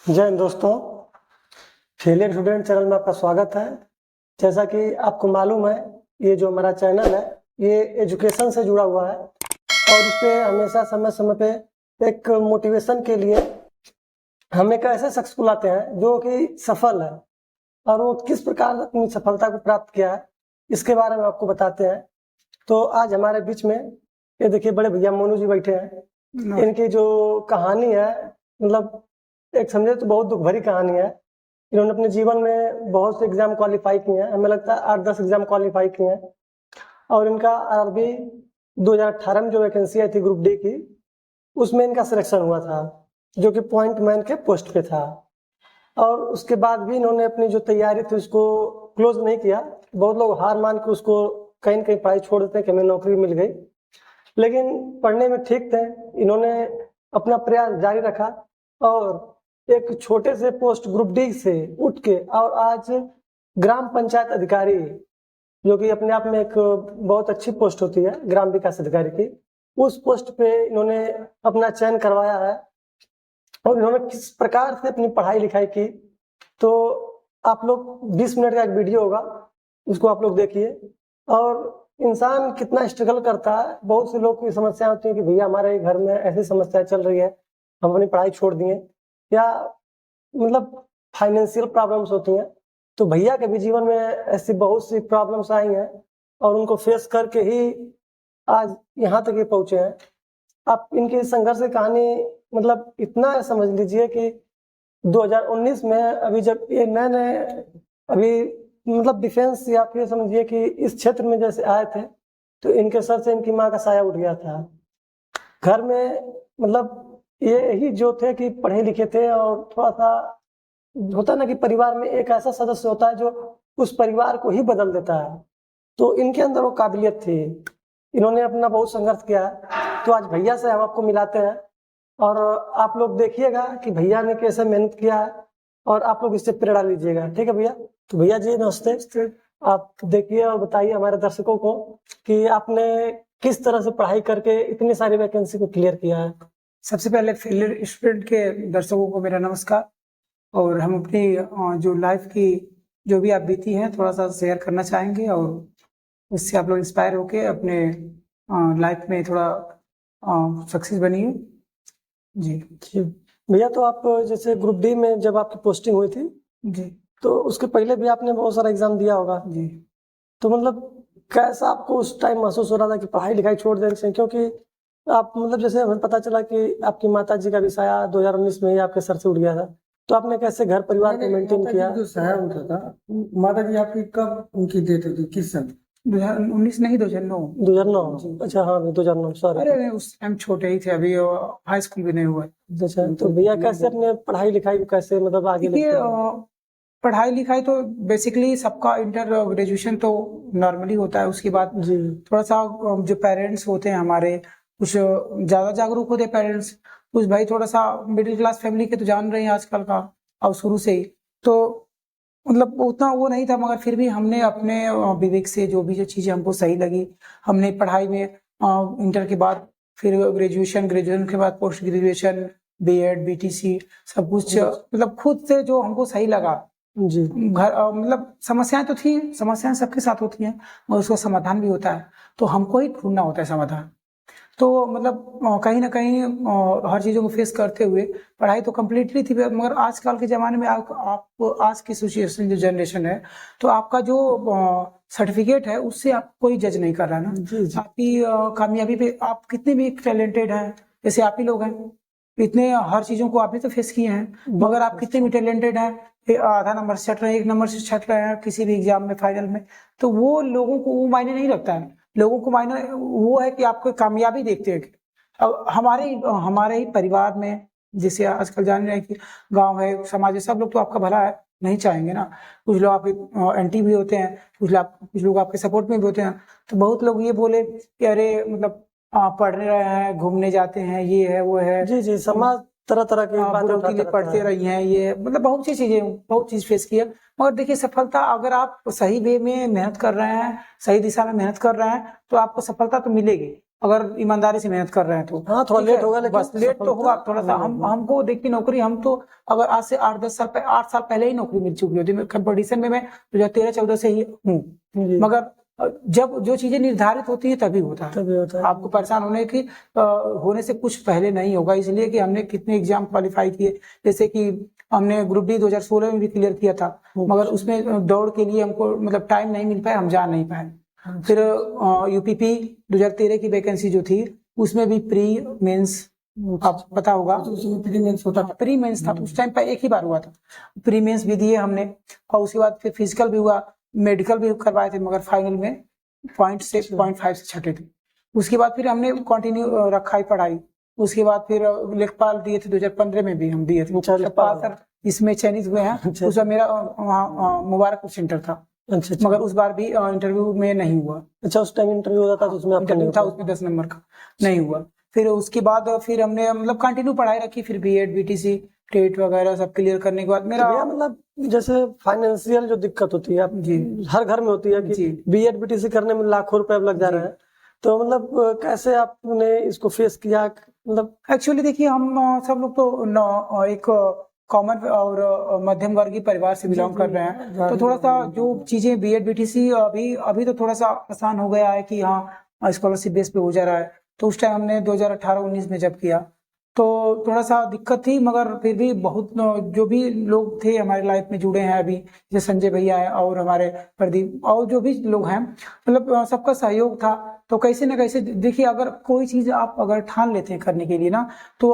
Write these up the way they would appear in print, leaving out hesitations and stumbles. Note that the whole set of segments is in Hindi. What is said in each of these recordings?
जय हिंद दोस्तों। फेलियर स्टूडेंट चैनल में आपका स्वागत है। जैसा कि आपको मालूम है, ये जो हमारा चैनल है ये एजुकेशन से जुड़ा हुआ है और इस पे हमेशा समय समय पे एक मोटिवेशन के लिए हम एक ऐसे शख्स को लाते हैं जो कि सफल है और वो किस प्रकार अपनी सफलता को प्राप्त किया है इसके बारे में आपको बताते हैं। तो आज हमारे बीच में ये देखिए बड़े भैया मोनू जी बैठे हैं। इनकी जो कहानी है मतलब एक समझे तो बहुत दुख भरी कहानी है। इन्होंने अपने जीवन में बहुत से एग्जाम क्वालिफाई किए हैं, हमें लगता है 8-10 एग्जाम क्वालिफाई किए हैं और इनका आरआरबी 2018 में जो वैकेंसी आई थी ग्रुप डी की, उसमें इनका सिलेक्शन हुआ था जो कि पॉइंट मैन के पोस्ट पे था। और उसके बाद भी इन्होंने अपनी जो तैयारी थी उसको क्लोज नहीं किया। बहुत लोग हार मान के उसको कहीं न कहीं पढ़ाई छोड़ देते हैं कि हमें नौकरी मिल गई, लेकिन पढ़ने में ठीक थे। इन्होंने अपना प्रयास जारी रखा और एक छोटे से पोस्ट ग्रुप डी से उठ के और आज ग्राम पंचायत अधिकारी, जो कि अपने आप में एक बहुत अच्छी पोस्ट होती है ग्राम विकास अधिकारी की, उस पोस्ट पे इन्होंने अपना चयन करवाया है। और इन्होंने किस प्रकार से अपनी पढ़ाई लिखाई की, तो आप लोग 20 मिनट का एक वीडियो होगा, उसको आप लोग देखिए। और इंसान कितना स्ट्रगल करता है। बहुत से लोग की समस्या होती है कि भैया हमारे घर में ऐसी समस्या चल रही है, हम अपनी पढ़ाई छोड़ दिए, या मतलब फाइनेंशियल प्रॉब्लम्स होती हैं। तो भैया के भी जीवन में ऐसी बहुत सी प्रॉब्लम्स आई हैं और उनको फेस करके ही आज यहाँ तक ये पहुंचे हैं। आप इनकी संघर्ष की कहानी मतलब इतना समझ लीजिए कि 2019 में अभी जब ये नए अभी मतलब डिफेंस, या फिर समझिए कि इस क्षेत्र में जैसे आए थे तो इनके सर से इनकी माँ का साया उठ गया था। घर में मतलब ये ही जो थे कि पढ़े लिखे थे और थोड़ा सा होता है ना कि परिवार में एक ऐसा सदस्य होता है जो उस परिवार को ही बदल देता है, तो इनके अंदर वो काबिलियत थी। इन्होंने अपना बहुत संघर्ष किया है। तो आज भैया से हम आपको मिलाते हैं और आप लोग देखिएगा कि भैया ने कैसे मेहनत किया है और आप लोग इससे प्रेरणा लीजिएगा। ठीक है भैया? तो भैया जी नमस्ते। आप देखिए और बताइए हमारे दर्शकों को कि आपने किस तरह से पढ़ाई करके इतनी सारी वैकेंसी को क्लियर किया है। सबसे पहले फेलियर स्टूडेंट के दर्शकों को मेरा नमस्कार। और हम अपनी जो लाइफ की जो भी आप बीती हैं थोड़ा सा शेयर करना चाहेंगे और उससे आप लोग इंस्पायर होके अपने लाइफ में थोड़ा सक्सेस बनिए जी। भैया तो आप जैसे ग्रुप डी में जब आपकी पोस्टिंग हुई थी जी तो उसके पहले भी आपने बहुत सारा एग्जाम दिया होगा जी। तो मतलब कैसा आपको उस टाइम महसूस हो रहा था कि पढ़ाई लिखाई छोड़ देने से? क्योंकि आप मतलब जैसे हमें पता चला कि आपकी माता जी का भी साया 2019 में ही आपके सर से उठ गया था, तो आपने कैसे घर परिवार को मेंटेन किया? जो साया उठा था, माता जी आपकी कब उनकी डेथ हुई थी, किस सन? 2019 नहीं 2009। 2009? अच्छा हाँ 2009, सॉरी। अरे उस टाइम छोटे ही थे, अभी हाई स्कूल भी नहीं हुआ। अच्छा तो भैया कैसे अपने पढ़ाई लिखाई को कैसे मतलब आगे देखिए लेके गए? पढ़ाई लिखाई तो बेसिकली सबका इंटर ग्रेजुएशन तो नॉर्मली होता है। उसके बाद जी थोड़ा सा जो पेरेंट्स होते हैं हमारे कुछ ज्यादा जागरूक होते हैं पेरेंट्स, कुछ भाई थोड़ा सा मिडिल क्लास फैमिली के तो जान रहे हैं आजकल का, और शुरू से ही तो मतलब उतना वो नहीं था, मगर फिर भी हमने अपने विवेक से जो भी जो चीजें हमको सही लगी हमने पढ़ाई में इंटर के बाद फिर ग्रेजुएशन के बाद पोस्ट ग्रेजुएशन बीएड बीटीसी सब कुछ मतलब खुद से जो हमको सही लगा। जी घर मतलब समस्याएं तो थी, समस्याएं सबके साथ होती हैं और उसका समाधान भी होता है, तो हमको ही ढूंढना होता है समाधान। तो मतलब कहीं ना कहीं हर चीज़ों को फेस करते हुए पढ़ाई तो कम्प्लीटली थी, मगर आजकल के ज़माने में आप आज की सिचुएशन जो जनरेशन है, तो आपका जो सर्टिफिकेट है उससे आप कोई जज नहीं कर रहा है ना। आपकी कामयाबी पे आप कितने भी टैलेंटेड हैं, जैसे आप ही लोग हैं, इतने हर चीज़ों को आप भी तो फेस किए हैं, मगर आप कितने भी टैलेंटेड हैं, आधा नंबर से छट रहे हैं, 1 नंबर से छट रहे हैं किसी भी एग्जाम में फाइनल में, तो वो लोगों को वो मायने नहीं रखता है। लोगों को मायने वो है कि आपको कामयाबी देखते हैं। अब हमारे ही परिवार में जैसे आजकल जान रहे हैं कि गांव है समाज है, सब लोग तो आपका भला है नहीं चाहेंगे ना। कुछ लोग आपके एंटी भी होते हैं, कुछ लोग आपके सपोर्ट में भी होते हैं। तो बहुत लोग ये बोले कि अरे मतलब पढ़ रहे हैं, घूमने जाते हैं, ये है वो है। जी समाज तरह तरह की बुरों के लिए पढ़ते रही हैं, ये मतलब बहुत सी चीजें, बहुत चीज फेस किया। मगर देखिए सफलता अगर आप सही वे में मेहनत कर रहे हैं, सही दिशा में मेहनत कर रहे हैं, तो आपको सफलता तो मिलेगी। अगर ईमानदारी से मेहनत कर रहे हैं तो। हाँ, थोड़ा ठीक है, लेट होगा, लेकिन बस लेट तो होगा थोड़ा सा। हमको देखिए नौकरी, हम तो अगर आज से 8 साल पहले ही नौकरी मिल चुकी होती। कंपटीशन में मैं 2013-14 से ही हूँ, जी, मगर जब जो चीजें निर्धारित होती है तभी होता है। तभी होता है। आपको परेशान होने से कुछ पहले नहीं होगा, इसलिए कि हमने कितने एग्जाम क्वालिफाई किए। जैसे कि हमने ग्रुप डी 2016 में भी क्लियर किया था, मगर उसमें दौड़ के लिए हमको मतलब टाइम नहीं मिल पाया, हम जा नहीं पाए। फिर यूपीपी 2013 की वैकेंसी जो थी उसमें भी प्री मेंस, आप पता होगा, तो उसमें प्री मेंस होता था। प्री मेंस था तो उस टाइम पर एक ही बार हुआ था। प्री मेंस भी दिए हमने, और उसके बाद फिर फिजिकल भी हुआ, मेडिकल भी करवाए थे, मगर फाइनल में 0.5 से छटे थे। उसके बाद फिर हमने कंटिन्यू रखा ही पढ़ाई। उसके बाद फिर लेखपाल दिए थे 2015 में भी हम दिए थे। लेखपाल सर इसमें चयनित हुए हैं। उसका मेरा वहाँ मुबारकपुर सेंटर था, अच्छा, मगर उस बार भी इंटरव्यू में नहीं हुआ। अच्छा, उस टाइम इंटरव्यू होता था तो उसमें आपका इंटरव्यू नहीं था, हुआ? उसमें 10 नंबर का नहीं हुआ। फिर उसके बाद फिर हमने मतलब कंटिन्यू पढ़ाई रखी। फिर बीएड, बीटीसी, टेट वगैरह सब क्लियर करने के बाद मेरा भैया मतलब जैसे फाइनेंशियल जो दिक्कत होती है आप जी हर घर में होती है कि जी बीएड बीटीसी करने में लाखों रुपए अब लग जा रहे हैं, तो मतलब कैसे आपने इसको फेस किया? मतलब एक्चुअली देखिए, हम सब लोग तो एक कॉमन और मध्यम वर्गीय परिवार से बिलोंग कर रहे हैं, तो थोड़ा सा जो चीजें बीएड बीटीसी अभी तो थोड़ा सा आसान हो गया है कि हाँ स्कॉलरशिप बेस पे हो जा रहा है। तो उस टाइम हमने 2018-19 में जब किया तो थोड़ा सा दिक्कत थी, मगर फिर भी बहुत जो भी लोग थे हमारे लाइफ में जुड़े हैं अभी, जैसे संजय भैया है और हमारे प्रदीप और जो भी लोग हैं, मतलब सबका सहयोग था। तो कैसे ना कैसे देखिए, अगर कोई चीज आप अगर ठान लेते हैं करने के लिए ना, तो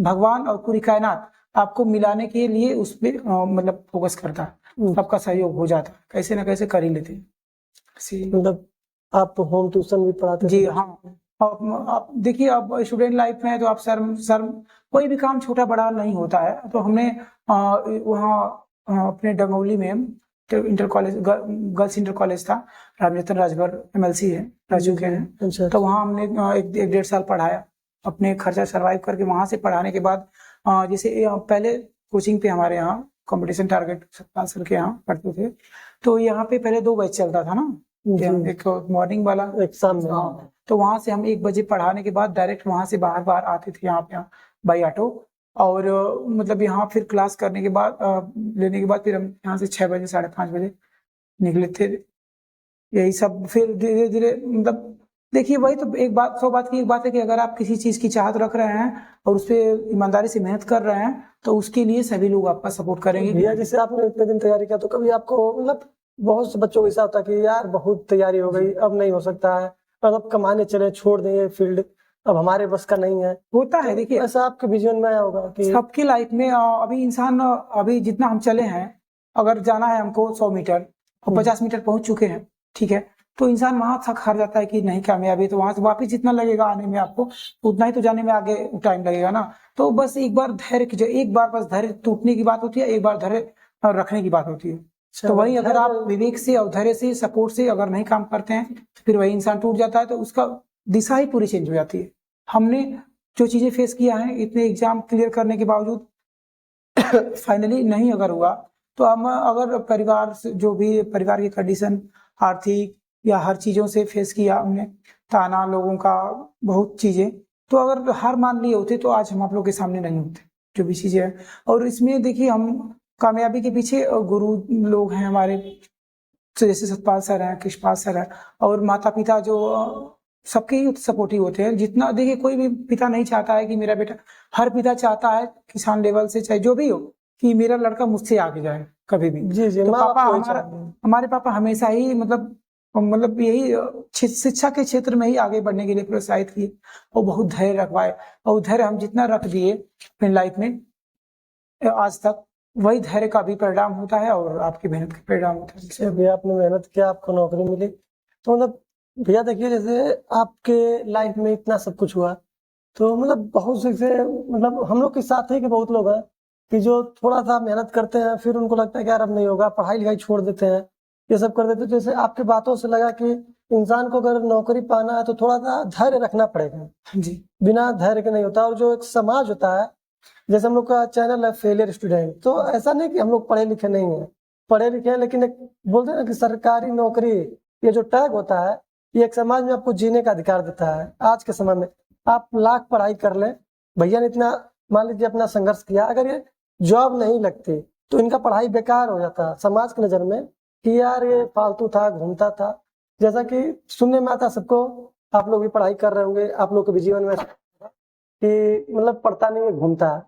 भगवान और पूरी कायनात आपको मिलाने के लिए उस पर मतलब फोकस करता है, सबका सहयोग हो जाता है, कैसे ना कैसे कर ही लेते हैं। मतलब आप होम ट्यूशन भी पढ़ाते जी थे? हाँ। आप देखिए, अब स्टूडेंट लाइफ में है तो आप सर कोई भी काम छोटा बड़ा नहीं होता है। तो हमने वहाँ अपने डंगोली में तो inter college, girls inter college था, रामजतन राजभर एमएलसी है, रह चुके हैं। अच्छा, तो वहाँ हमने एक 1.5 साल पढ़ाया, अपने खर्चा सर्वाइव करके। वहां से पढ़ाने के बाद जैसे पहले कोचिंग पे हमारे यहाँ कंपटीशन टारगेट सतपाल सर के यहाँ पढ़ते थे, तो यहाँ पे पहले 2 बैच चलता था ना, एक मॉर्निंग वाला, एक शाम में। हाँ। तो वहां से हम 1 बजे पढ़ाने के बाद डायरेक्ट वहां से बाहर बाहर आते थे यहाँ पे बाई ऑटो, और मतलब यहाँ फिर क्लास करने के बाद लेने के बाद फिर हम यहाँ से 6 बजे 5:30 बजे निकले थे। यही सब फिर धीरे धीरे मतलब देखिए, वही तो एक बात, 100 बात की एक बात है कि अगर आप किसी चीज की चाहत रख रहे हैं और उस पर ईमानदारी से मेहनत कर रहे हैं तो उसके लिए सभी लोग आपका सपोर्ट करेंगे। भैया जैसे आपने इतने दिन तैयारी किया, तो कभी आपको मतलब बहुत से बच्चों को ऐसा होता है कि यार बहुत तैयारी हो गई, अब नहीं हो सकता है, अब कमाने चले, छोड़ दें ये फील्ड, अब हमारे बस का नहीं है? होता है, देखिए ऐसा आपके विजन में आया होगा कि सबकी लाइफ में अभी इंसान अभी जितना हम चले हैं, अगर जाना है हमको 100 मीटर और 50 मीटर पहुंच चुके हैं, ठीक है, तो इंसान वहां थक हार जाता है कि नहीं कामयाबी, तो वहां से वापिस जितना लगेगा आने में आपको, उतना ही तो जाने में आगे टाइम लगेगा ना। तो बस एक बार धैर्य कीजिए, एक बार बस धैर्य टूटने की बात होती है, एक बार धैर्य रखने की बात होती है। तो वही अगर आप विवेक से और धैर्य से सपोर्ट से अगर नहीं काम करते हैं तो फिर वही इंसान टूट जाता है, तो उसका दिशा ही पूरी चेंज हो जाती है। हमने जो चीजें फेस किया है, इतने एग्जाम क्लियर करने के बावजूद फाइनली नहीं अगर हुआ, तो हम अगर परिवार से जो भी परिवार की कंडीशन, आर्थिक या हर चीजों से फेस किया हमने, ताना लोगों का, बहुत चीजें, तो अगर हार मान लिए होते तो आज हम आप लोग के सामने नहीं होते, जो भी चीजें हैं। और इसमें देखिए, हम कामयाबी के पीछे गुरु लोग हैं हमारे, जैसे सतपाल सर हैं, कृष्णपाल सर हैं, और माता पिता जो सबके ही सपोर्टिव होते हैं। जितना देखिए, कोई भी पिता नहीं चाहता है कि मेरा बेटा, हर पिता चाहता है किसान लेवल से चाहे जो भी हो कि मेरा लड़का मुझसे आगे जाए कभी भी। जी जी, तो माँ पापा बाप वही हमारे पापा हमेशा ही मतलब यही शिक्षा के क्षेत्र में ही आगे बढ़ने के लिए प्रोत्साहित किए और बहुत धैर्य रखवाए। और धैर्य हम जितना रख दिए अपनी लाइफ में आज तक, वही धैर्य का भी परिणाम होता है और आपकी मेहनत का परिणाम होता है। चाहते। भैया आपने मेहनत किया, आपको नौकरी मिली, तो मतलब भैया देखिए, जैसे आपके लाइफ में इतना सब कुछ हुआ, तो मतलब बहुत से मतलब हम लोग के साथ ही के बहुत लोग हैं कि जो थोड़ा सा मेहनत करते हैं, फिर उनको लगता है कि यार अब नहीं होगा, पढ़ाई लिखाई छोड़ देते हैं, ये सब कर देते हैं। जैसे आपकी बातों से लगा कि इंसान को अगर नौकरी पाना है तो थोड़ा सा धैर्य रखना पड़ेगा, जी बिना धैर्य के नहीं होता। और जो एक समाज होता है, जैसे हम लोग का चैनल है फेलियर स्टूडेंट, तो ऐसा नहीं कि हम लोग पढ़े लिखे नहीं है, पढ़े लिखे हैं, लेकिन एक बोलते हैं ना कि सरकारी नौकरी, ये जो टैग होता है, ये एक समाज में आपको जीने का अधिकार देता है। आज के समय में आप लाख पढ़ाई कर लें, भैया ने इतना मान लीजिए अपना संघर्ष किया, अगर ये जॉब नहीं लगती तो इनका पढ़ाई बेकार हो जाता समाज की नज़र में कि यार ये फालतू था, घूमता था। जैसा कि सुनने में आता सबको, आप लोग भी पढ़ाई कर रहे होंगे, आप लोग के भी जीवन में कि मतलब पढ़ता नहीं है, घूमता है।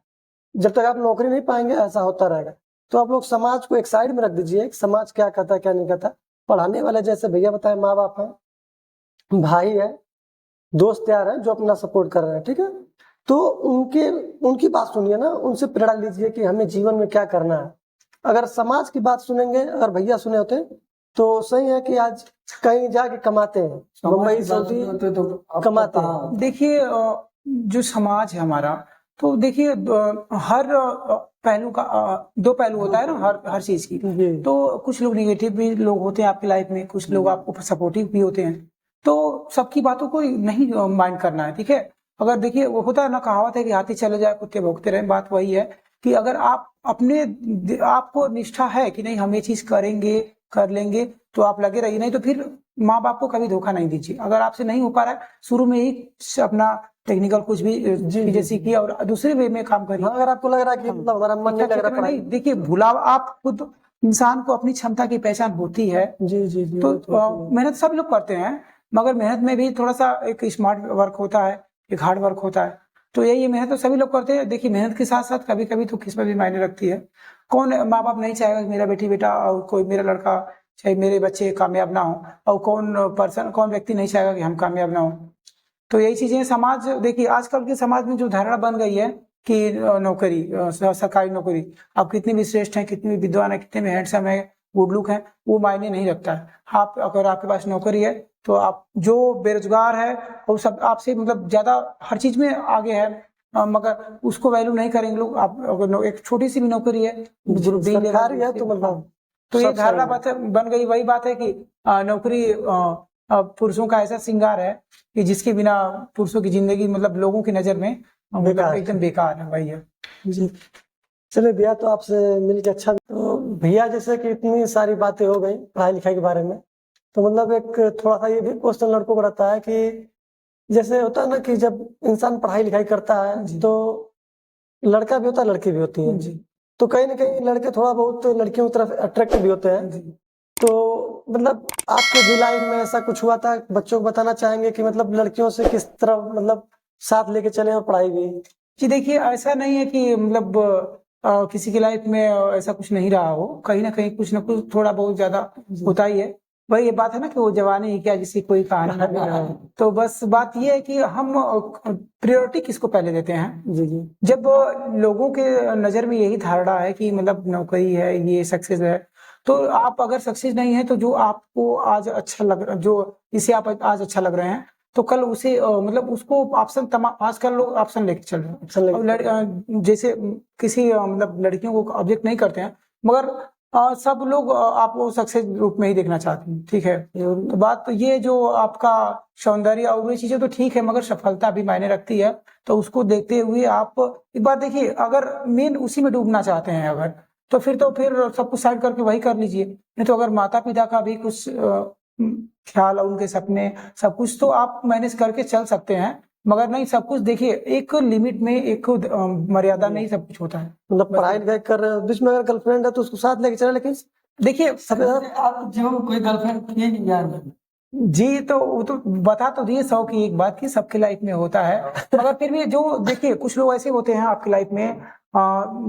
जब तक आप नौकरी नहीं पाएंगे ऐसा होता रहेगा। तो आप लोग समाज को एक साइड में रख दीजिए, समाज क्या कहता है क्या नहीं कहता। पढ़ाने वाले जैसे भैया बताए, माँ बाप हैं, भाई है, दोस्त यार हैं जो अपना सपोर्ट कर रहे हैं, ठीक है। तो उनकी बात सुनिए ना, उनसे प्रेरणा लीजिए कि हमें जीवन में क्या करना है। अगर समाज की बात सुनेंगे, अगर भैया सुने होते तो सही है कि आज कहीं जाके कमाते हैं, मुंबई सऊदी कमाते हैं। देखिए जो समाज है हमारा, तो देखिए हर पहलू का दो पहलू होता है ना हर चीज की। तो कुछ लोग निगेटिव भी लोग होते हैं आपकी लाइफ में, कुछ लोग आपको सपोर्टिव भी होते हैं। तो सबकी बातों को नहीं माइंड करना है, ठीक है। अगर देखिए वो होता है ना, कहावत है कि हाथी चले जाए कुत्ते भौंकते रहे। बात वही है कि अगर आप अपने आपको निष्ठा है कि नहीं हम ये चीज करेंगे कर लेंगे, तो आप लगे रहिए। नहीं तो फिर माँ बाप को कभी धोखा नहीं दीजिए। अगर आपसे नहीं हो पा रहा है, शुरू में ही अपना टेक्निकल कुछ भी चीजें सीखिए और दूसरे वे में काम करिए। अगर आपको लग रहा है कि मतलब हमारा मन नहीं लग रहा नहीं, देखिए भुलावा, आप खुद इंसान को अपनी क्षमता की पहचान होती है। जी जी जी, तो मेहनत सब लोग करते हैं, मगर मेहनत में भी थोड़ा सा एक स्मार्ट वर्क होता है, एक हार्ड वर्क होता है। तो यही मेहनत तो सभी लोग करते हैं। देखिए मेहनत के साथ साथ कभी कभी तो किस्मत भी मायने रखती है। कौन माँ बाप नहीं चाहेगा कि मेरा बेटा और कोई मेरा लड़का चाहे मेरे बच्चे कामयाब ना हो, और कौन व्यक्ति नहीं चाहेगा कि हम कामयाब ना हो। तो यही चीजें समाज, देखिए आजकल के समाज में जो धारणा बन गई है कि नौकरी, सरकारी नौकरी, आप कितने भी श्रेष्ठ हैं, कितने भी विद्वान है, कितने भी हैंडसम है, गुड लुक है, वो मायने नहीं रखता है। आप अगर आपके पास नौकरी है तो आप जो बेरोजगार है वो सब आपसे मतलब ज्यादा हर चीज में आगे है, मगर उसको वैल्यू नहीं करेंगे लोग। आप अगर एक छोटी सी भी नौकरी है, सरकारी है तो मतलब तो ये सब धारणा सही है। बन गई। वही बात है कि नौकरी पुरुषों का ऐसा श्रृंगार है कि जिसके बिना पुरुषों की जिंदगी मतलब लोगों की नजर में मतलब बेकार। एकदम बेकार है। वही है जी, चलिए भैया, तो आपसे मिलकर अच्छा। तो भैया जैसे कि इतनी सारी बातें हो गई पढ़ाई लिखाई के बारे में, तो मतलब एक थोड़ा सा ये भी क्वेश्चन लड़कों को रहता है कि जैसे होता है ना कि जब इंसान पढ़ाई लिखाई करता है तो लड़का भी होता है, लड़की भी होती है। जी तो कहीं ना कहीं लड़के थोड़ा बहुत लड़कियों की तरफ अट्रैक्ट भी होते हैं। जी। तो मतलब आपके भी लाइफ में ऐसा कुछ हुआ था? बच्चों को बताना चाहेंगे कि मतलब लड़कियों से किस तरह मतलब साथ लेके चले और पढ़ाई भी। जी देखिए ऐसा नहीं है कि मतलब किसी की लाइफ में ऐसा कुछ नहीं रहा हो, कहीं ना कहीं कुछ ना कुछ थोड़ा बहुत ज्यादा होता ही है। वही ये बात है ना कि वो जवानी ही क्या जिसकी कोई कहानी नहीं है। तो बस बात ये है कि हम प्रायोरिटी किसको पहले देते हैं। जी जी जब लोगों के नजर में यही धारणा है कि मतलब नौकरी है, ये सक्सेस है, तो आप अगर सक्सेस नहीं है तो जो आपको आज अच्छा लग रहा, जो इसे आप आज अच्छा लग रहे हैं, तो कल उसे मतलब उसको ऑप्शन आजकल लोग ऑप्शन लेके चल रहे हैं। अच्छा लगे। जैसे किसी मतलब लड़कियों को ऑब्जेक्ट नहीं करते हैं, मगर सब लोग आपको सक्सेस रूप में ही देखना चाहते हैं, ठीक है। तो बात तो ये जो आपका सौंदर्य और ये चीजें तो ठीक है, मगर सफलता भी मायने रखती है। तो उसको देखते हुए आप एक बात देखिए, अगर मेन उसी में डूबना चाहते हैं अगर, तो फिर सब कुछ साइड करके वही कर लीजिए। नहीं तो अगर माता पिता का भी कुछ ख्याल और उनके सपने सब कुछ तो आप मैनेज करके चल सकते हैं, मगर नहीं सब कुछ देखिए एक लिमिट में, एक मर्यादा में ही सब कुछ होता है। मतलब पढ़ाई लिखाई कर रहे हो, बीच में अगर गर्लफ्रेंड है तो उसको साथ लेके चले, लेकिन देखिए आप जीवन में कोई गर्लफ्रेंड किए नहीं यार? जी, तो वो तो बता तो दिए 100 की एक बात की सबकी लाइफ में होता है, मगर फिर भी जो देखिए कुछ लोग ऐसे होते हैं आपकी लाइफ में,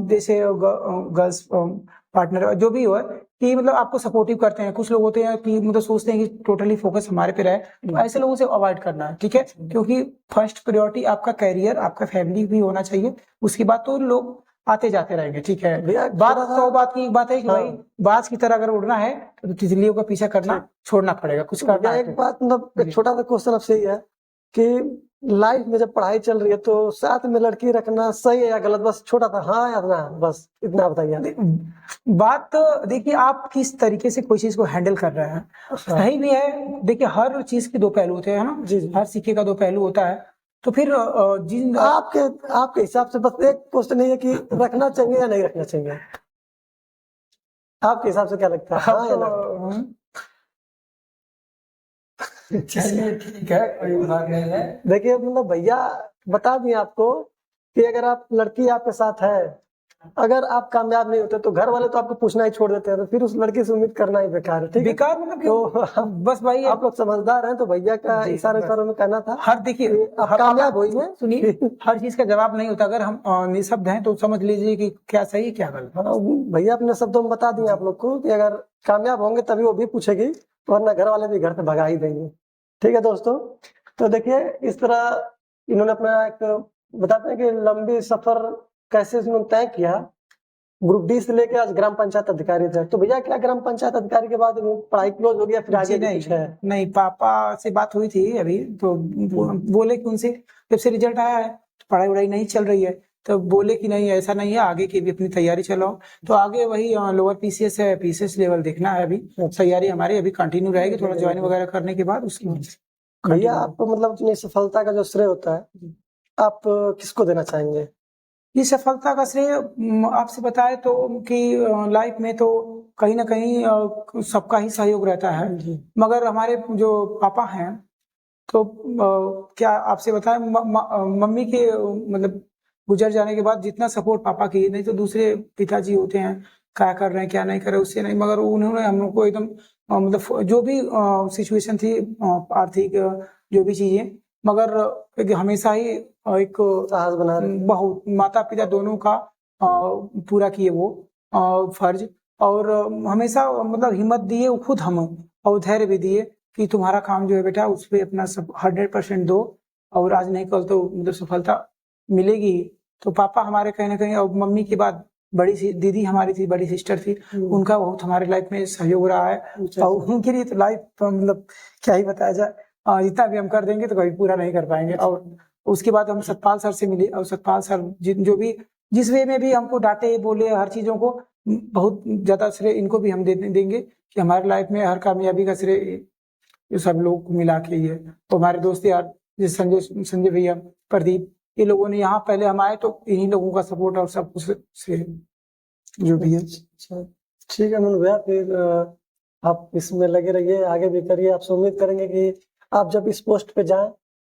जैसे गर्ल्स पार्टनर जो भी हो, कि मतलब आपको सपोर्टिव करते हैं। कुछ लोग होते हैं कि मतलब सोचते हैं कि टोटली फोकस हमारे पे रहे, तो ऐसे लोगों से अवॉइड करना है, ठीक है। क्योंकि फर्स्ट प्रायोरिटी आपका कैरियर, आपका फैमिली भी होना चाहिए, उसके बाद तो लोग आते जाते रहेंगे, ठीक है। बात 100 बात की एक बात है कि भाई बाज की तरह अगर उड़ना है तो तितलियों का पीछा करना छोड़ना पड़ेगा, कुछ करना है। एक बात मतलब एक छोटा सा क्वेश्चन आपसे ही है कि लाइफ में जब पढ़ाई चल रही है तो साथ में लड़की रखना सही है या गलत? बस छोटा सा हाँ या ना, बस इतना बताइए। बात तो देखिए आप किस तरीके से कोई चीज को हैंडल कर रहे हैं, सही भी है। देखिए हर चीज के दो पहलू होते हैं ना, जी जी। हर सिक्के का दो पहलू होता है। तो फिर जिन आपके हिसाब से बस एक क्वेश्चन नहीं है कि रखना चाहिए या नहीं रखना चाहिए, आपके हिसाब से क्या लगता है, हाँ या ना? चलिए ठीक है, कोई बात नहीं है। देखिए मतलब भैया बता दिए आपको कि अगर आप लड़की आपके साथ है, अगर आप कामयाब नहीं होते तो घर वाले तो आपको पूछना ही छोड़ देते हैं, तो फिर उस लड़की से उम्मीद करना ही बेकार है। ठीक है, बेकार मतलब तो क्यों? बस भाई आप लोग समझदार हैं, तो भैया का जी, इशारे बस। इशारों में कहना था हर देखिए कि आप कामयाब होइए। सुनिए, हर चीज का जवाब नहीं होता। अगर हम निःशब्द हैं तो समझ लीजिए कि क्या सही है क्या गलत। हाँ, भैया अपने शब्दों में बता दिए आप लोग को कि अगर कामयाब होंगे तभी वो भी पूछेगी, वरना घर वाले भी घर से भगा ही देंगे। ठीक है दोस्तों, तो देखिए इस तरह इन्होंने अपना एक बताते हैं कि लंबी सफर कैसे इन्होंने तय किया। ग्रुप डी से लेके आज ग्राम पंचायत अधिकारी थे। तो भैया क्या ग्राम पंचायत अधिकारी के बाद पढ़ाई क्लोज हो गया, फिर आगे जी भी नहीं, कुछ है? नहीं, पापा से बात हुई थी अभी, तो बोले कि उनसे जब से रिजल्ट आया है तो पढ़ाई वढ़ाई नहीं चल रही है, तो बोले कि नहीं ऐसा नहीं है, आगे की भी अपनी तैयारी चलाओ। तो आगे वही लोअर पीसीएस है, पीसीएस लेवल देखना है। अभी तैयारी हमारी अभी कंटिन्यू रहेगी, थोड़ा ज्वाइन वगैरह करने के बाद उसकी भैया आपको मतलब इतनी सफलता का जो श्रेय होता है, आप किसको देना चाहेंगे? ये सफलता का श्रेय आपसे बताए तो कि लाइफ में तो कहीं ना कहीं सबका ही सहयोग रहता है, मगर हमारे जो पापा हैं तो क्या आपसे बताएं, मम्मी के मतलब गुजर जाने के बाद जितना सपोर्ट पापा की, नहीं तो दूसरे पिताजी होते हैं क्या कर रहे हैं क्या नहीं कर रहे उससे नहीं, मगर उन्होंने हम लोग को एकदम मतलब जो भी सिचुएशन थी आर्थिक जो भी चीजें, मगर एक हमेशा ही एक साहस बना रहे थे। बहुत माता पिता दोनों का पूरा किए वो फर्ज, और हमेशा मतलब हिम्मत दिए वो खुद हम, और धैर्य भी दिए कि तुम्हारा काम जो है बेटा उस पर अपना सब 100% दो, और आज नहीं कल तो मतलब सफलता मिलेगी। तो पापा हमारे कहीं ना कहीं, और मम्मी के बाद बड़ी सी दीदी हमारी थी, बड़ी सिस्टर थी, उनका बहुत हमारे लाइफ में सहयोग रहा है। और उनके लिए तो लाइफ मतलब क्या ही बताया जाए, जितना भी हम कर देंगे तो कभी पूरा नहीं कर पाएंगे। और उसके बाद हम सतपाल सर से मिले, और सतपाल सर जो भी जिस वे में भी हमको डांटे बोले हर चीजों को, बहुत ज्यादा श्रेय इनको भी हम देंगे कि हमारे लाइफ में हर कामयाबी का श्रेय ये सब लोग को मिला के ही है। तो हमारे दोस्त यार जैसे संजय भैया, प्रदीप, ये लोगों ने यहाँ पहले हम आए तो इन्हीं लोगों का सपोर्ट और सब कुछ से जो भी है। अच्छा, ठीक है मनु भैया, फिर आप इसमें लगे रहिए, आगे भी करिए। आपसे उम्मीद करेंगे कि आप जब इस पोस्ट पे जाएं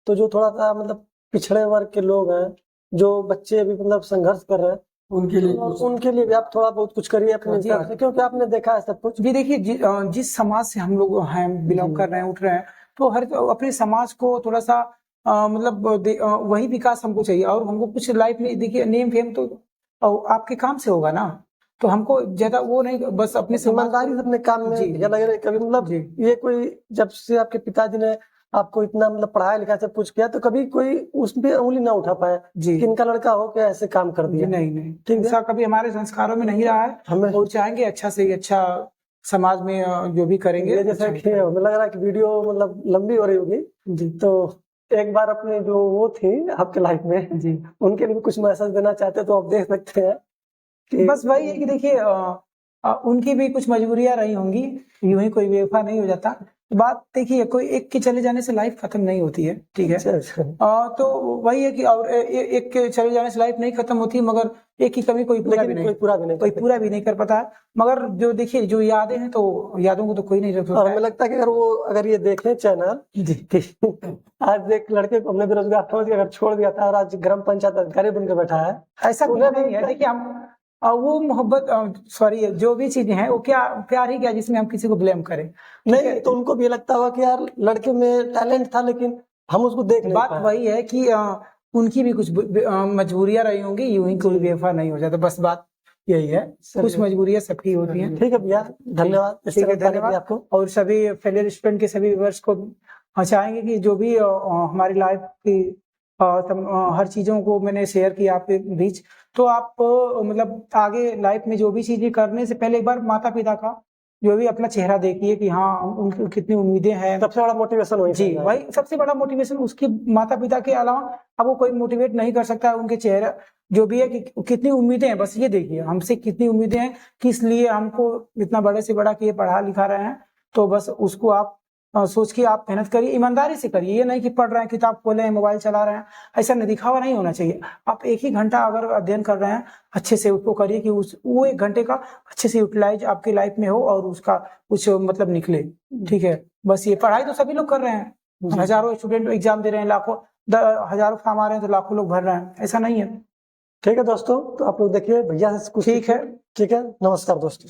तो जो थोड़ा सा मतलब पिछड़े वर्ग के लोग हैं, जो बच्चे अभी मतलब संघर्ष कर रहे हैं, उनके लिए भी आप थोड़ा बहुत कुछ करिए अपने हिसाब से, क्योंकि आपने देखा है सब कुछ। जी देखिए, जिस समाज से हम लोग हैं बिलोंग कर रहे हैं, उठ रहे हैं, तो हर अपने समाज को थोड़ा सा मतलब वही विकास हमको चाहिए। और हमको कुछ लाइफ में देखिए नेम फेम तो आपके काम से होगा ना, तो हमको ज्यादा वो नहीं, बस अपने ईमानदारी से अपने काम में भैया लगे रहे। कभी मतलब ये कोई जब से आपके पिताजी ने आपको इतना मतलब पढ़ाया लिखा सब कुछ किया, तो कभी कोई उस पे उंगली ना उठा पाए कि इनका लड़का हो के ऐसे काम कर दिया? नहीं, ठीक है, कभी हमारे संस्कारों में नहीं रहा है। हमें और चाहेंगे अच्छा से अच्छा समाज में जो भी करेंगे। जैसे कि हमें लग रहा है कि वीडियो मतलब लंबी हो रही होगी जी, तो एक बार अपने जो वो थी आपके लाइफ में जी, उनके लिए कुछ मैसेज देना चाहते तो आप देख सकते हैं कि बस वही है कि देखिए उनकी भी कुछ मजबूरियां रही होंगी, यूं ही कोई बेवफा नहीं हो जाता। बात देखिए, कोई एक के चले जाने से लाइफ खत्म नहीं होती है, ठीक है। तो वही है कि और एक के चले जाने से लाइफ नहीं खत्म होती, मगर एक की कमी कोई पूरा भी नहीं कर पाता है। मगर जो देखिए जो यादें हैं, तो यादों को तो कोई नहीं रख सकता। हमें लगता है कि अगर ये देखें चैनल आज एक लड़के को हमने बेरोजगार समझ के अगर छोड़ दिया था और आज ग्राम पंचायत अधिकारी बनकर बैठा है, ऐसा कुछ नहीं है। देखिए हम वो मोहब्बत सॉरी जो भी चीजें हैं वो क्या प्यार ही क्या जिसमें हम किसी को ब्लेम करें। नहीं तो उनको भी लगता होगा कि यार लड़के में टैलेंट था, लेकिन हम उसको देख नहीं पाए। बात वही है कि उनकी भी कुछ मजबूरियां रही होंगी, यूं ही कोई बेवफा नहीं हो जाता। बस बात यही है, कुछ मजबूरियां सबकी होती हैं। ठीक है भैया, धन्यवाद। ठीक है, धन्यवाद आपको। और सभी फेलियर स्टूडेंट के सभी व्यूअर्स को चाहेंगे कि जो भी हमारी लाइफ की हर चीजों को मैंने शेयर किया आपके बीच, तो आप मतलब आगे लाइफ में जो भी चीजें करने से पहले एक बार माता पिता का जो भी अपना चेहरा देखिए कि हाँ उनकी कितनी उम्मीदें हैं। सबसे बड़ा मोटिवेशन वही जी, वही सबसे बड़ा मोटिवेशन। उसकी माता पिता के अलावा अब वो कोई मोटिवेट नहीं कर सकता है। उनके चेहरा जो भी है कि कितनी उम्मीदें हैं, बस ये देखिए हमसे कितनी उम्मीदें हैं, किस लिए हमको इतना बड़े से बड़ा किए पढ़ा लिखा रहे हैं। तो बस उसको आप सोच के आप मेहनत करिए, ईमानदारी से करिए। ये नहीं कि पढ़ रहे हैं, किताब खोले हैं, मोबाइल चला रहे हैं, ऐसा नहीं, दिखावा नहीं होना चाहिए। आप 1 ही घंटा अगर अध्ययन कर रहे हैं, अच्छे से उसको करिए कि वो 1 घंटे का अच्छे से यूटिलाइज आपकी लाइफ में हो और उसका कुछ मतलब निकले। ठीक है, बस ये पढ़ाई तो सभी लोग कर रहे हैं, जी। हजारों स्टूडेंट एग्जाम दे रहे हैं, लाखों हजारों फॉर्म आ रहे हैं तो लाखों लोग भर रहे हैं, ऐसा नहीं है। ठीक है दोस्तों, तो आप लोग देखिए भैया से कुछ ठीक है। ठीक है, नमस्कार दोस्तों।